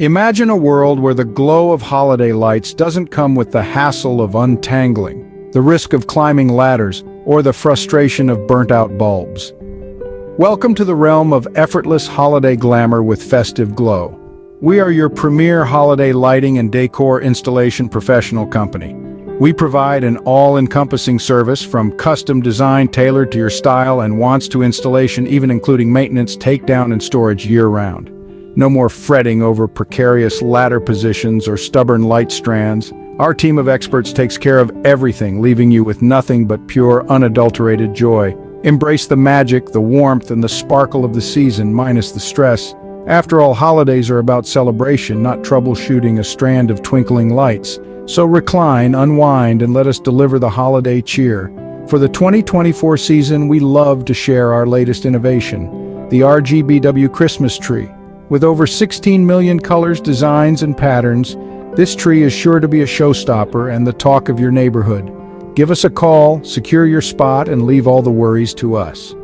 Imagine a world where the glow of holiday lights doesn't come with the hassle of untangling, the risk of climbing ladders, or the frustration of burnt-out bulbs. Welcome to the realm of effortless holiday glamour with Festive Glow. We are your premier holiday lighting and decor installation professional company. We provide an all-encompassing service from custom design tailored to your style and wants to installation, even including maintenance, takedown, and storage year-round. No more fretting over precarious ladder positions or stubborn light strands. Our team of experts takes care of everything, leaving you with nothing but pure, unadulterated joy. Embrace the magic, the warmth, and the sparkle of the season, minus the stress. After all, holidays are about celebration, not troubleshooting a strand of twinkling lights. So recline, unwind, and let us deliver the holiday cheer. For the 2024 season, we love to share our latest innovation, the RGBW Christmas tree. With over 16 million colors, designs, and patterns, this tree is sure to be a showstopper and the talk of your neighborhood. Give us a call, secure your spot, and leave all the worries to us.